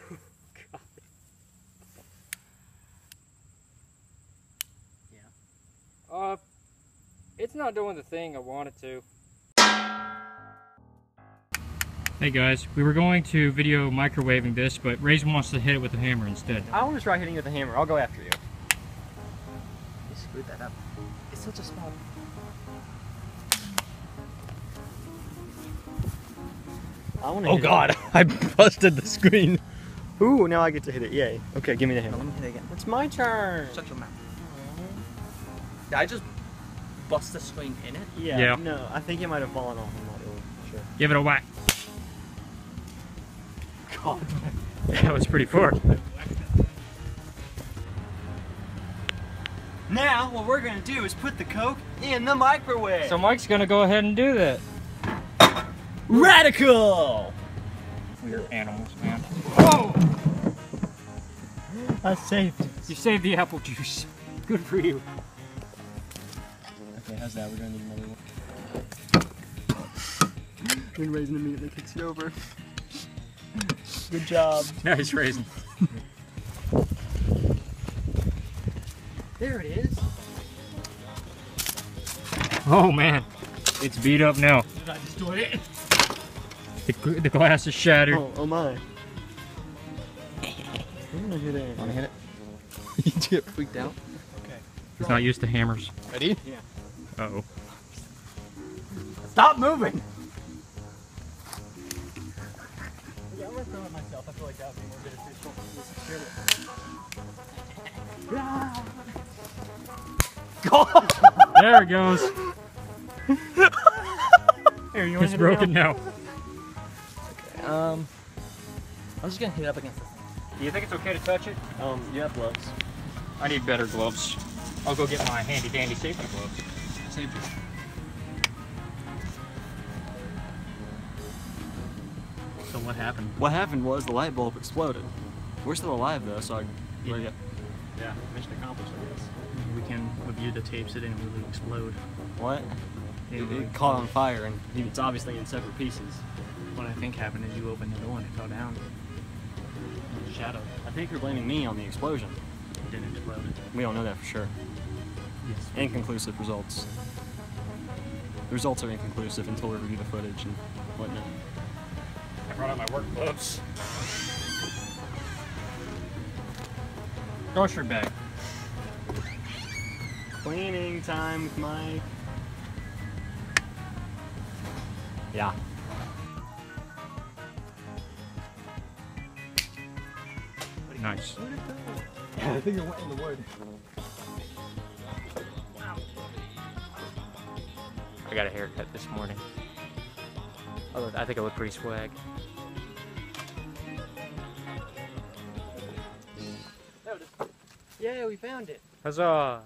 God. Yeah. It's not doing the thing I want it to. Hey guys, we were going to video microwaving this, but Raisin wants to hit it with a hammer instead. I want to try hitting it with a hammer. I'll go after you. You screwed that up. It's such a small... I want to hit God, it. I busted the screen. Ooh, now I get to hit it. Yay. Okay, give me the hammer. Let me hit it again. It's my turn. Shut your mouth. Did I just bust the screen in it? Yeah. No, I think it might have fallen off. I'm not really sure. Give it a whack. God. That was pretty far. Now, what we're going to do is put the Coke in the microwave. So Mike's gonna go ahead and do that. Radical! We're animals, man. Whoa! I saved it. You saved the apple juice. Good for you. Okay, how's that? We're going to need another one. When Raisin immediately kicks you over. Good job. Nice Raisin. There it is. Oh man, it's beat up now. Did I destroy it? The glass is shattered. Oh my. I'm gonna hit it. Want to hit it? You get freaked out? Okay. He's not used to hammers. Ready? Yeah. Uh-oh. Stop moving! Yeah, I'm gonna throw it myself. I feel like that would be more beneficial. God! There it goes. Here, you It's broken now. I'm just gonna hit it up against this. Do you think it's okay to touch it? You have gloves. I need better gloves. I'll go get my handy dandy safety gloves. Safety. So what happened? What happened was the light bulb exploded. We're still alive though, so Yeah. Yeah, mission accomplished, I guess. We can review the tapes. It didn't really explode. What? It caught on fire and it's obviously in separate pieces. What I think happened is you opened the door and it fell down. Shadow. I think you're blaming me on the explosion. It didn't explode. We don't know that for sure. Yes. Inconclusive results. The results are inconclusive until we review the footage and whatnot. I brought out my work gloves. Grocery bag. Cleaning time with Mike. Yeah. Nice. Yeah, I think it went in the wood. I got a haircut this morning. I think I look pretty swag. Yeah, we found it. Huzzah!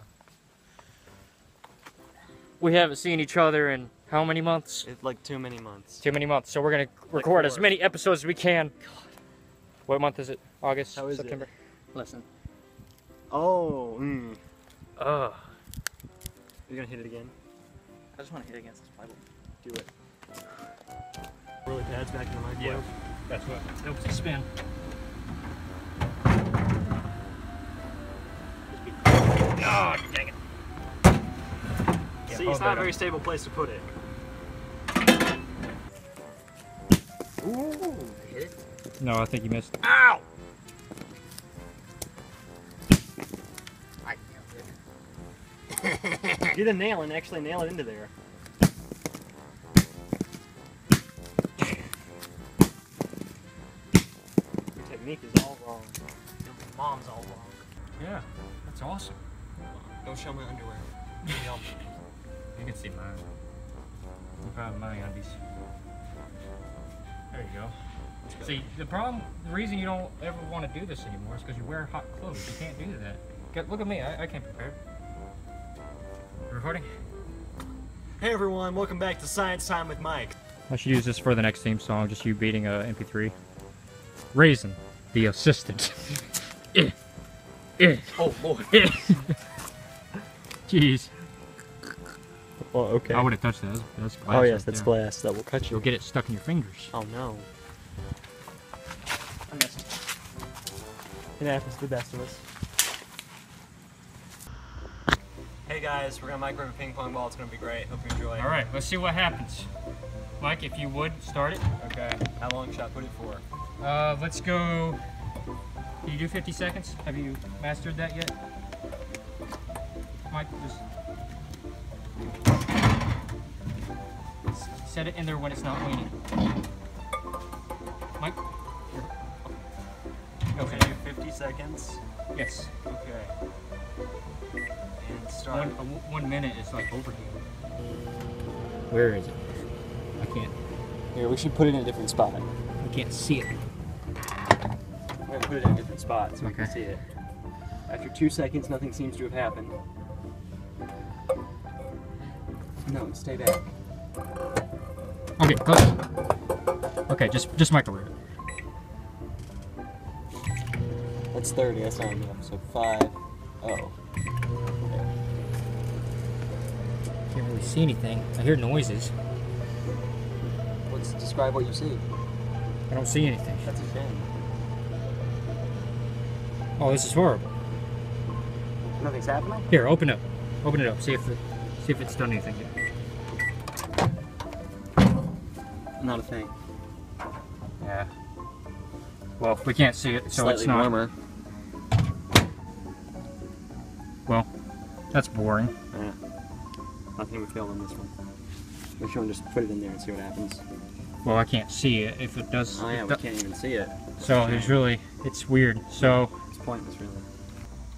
We haven't seen each other in how many months? It's like too many months. Too many months. So we're gonna record as 4. many episodes as we can. What month is it? August? How is it? September? Listen. Oh, Ugh. You're gonna hit it again? I just want to hit against this Bible. Do it. Really pads back in the microwave. Yeah. That's what helps it spin. Oh, dang it. See, it's not a very stable place to put it. Ooh, hit it. No, I think you missed. Ow! I Get a nail and actually nail it into there. Your technique is all wrong. Your mom's all wrong. Yeah, that's awesome. Don't show my underwear. You can see mine. I'm proud of my undies. There you go. See, the reason you don't ever want to do this anymore is because you wear hot clothes. You can't do that. Look at me, I can't prepare. Recording? Hey everyone, welcome back to Science Time with Mike. I should use this for the next theme song, just you beating a MP3. Raisin, the assistant. Oh boy. Jeez. Oh, okay. I would have touched that. That's glass. Oh yes, right that's there. glass. That will cut you. You'll get it stuck in your fingers. Oh no. I missed. It happens to the best of us. Hey guys, we're gonna microwave a ping pong ball. It's gonna be great. Hope you enjoy. All right, let's see what happens. Mike, if you would, start it. Okay. How long should I put it for? Let's go. Can you do 50 seconds? Have you mastered that yet? Mike, just set it in there when it's not leaning. Mike? Okay, 50 seconds. Yes. Okay. And start. 1 minute is like overheating. Where is it? I can't. Here, we should put it in a different spot. I can't see it. We're gonna put it in a different spot so we can Okay. see it. After 2 seconds, nothing seems to have happened. No, stay back. Okay, close. Okay, just microwave it. That's 30, that's not enough. So 5. Oh. Okay. Can't really see anything. I hear noises. Let's describe what you see. I don't see anything. That's a shame. Oh, this is horrible. Nothing's happening? Here, open it up. Open it up. See if it's done anything yet. Not a thing. Yeah. Well, we can't see it, so Slightly it's not. warmer. Well, that's boring. Yeah. I think we failed on this one. We should just put it in there and see what happens. Well, I can't see it. If it does. Oh yeah, we can't even see it. So it's weird. So. It's pointless, really.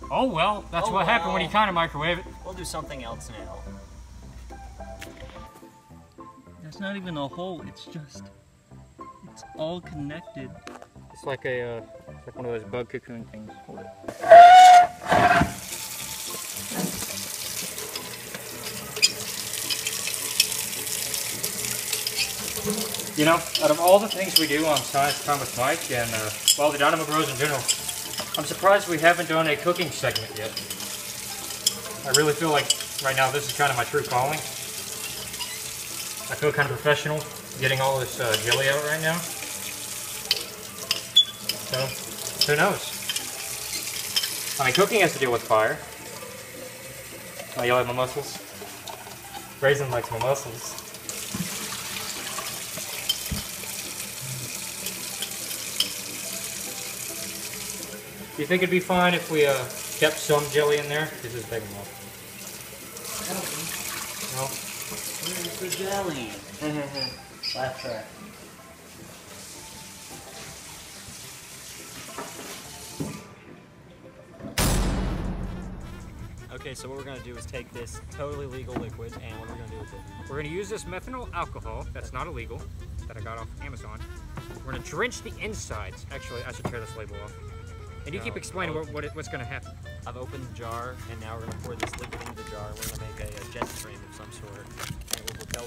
Oh well, that's what happened when you kind of microwave it. We'll do something else now. That's not even a hole, it's all connected. It's like like one of those bug cocoon things. Hold it. You know, out of all the things we do on Science Time with Mike and well, the Dynamo Bros in general, I'm surprised we haven't done a cooking segment yet. I really feel like right now this is kind of my true calling. I feel kind of professional getting all this jelly out right now. So, who knows? I mean, cooking has to deal with fire. Oh, you like my muscles? Raisin likes my muscles. Do you think it'd be fine if we kept some jelly in there? This is big enough. No? Where's the jelly? Last track. Okay, so what we're gonna do is take this totally legal liquid, and what are we gonna do with it? We're going to use this methanol alcohol that's not illegal, that I got off Amazon. We're going to drench the insides. Actually, I should tear this label off. And you keep explaining what's going to happen. I've opened the jar, and now we're gonna pour this liquid into the jar, and we're gonna make a jet stream of some sort. And it will propel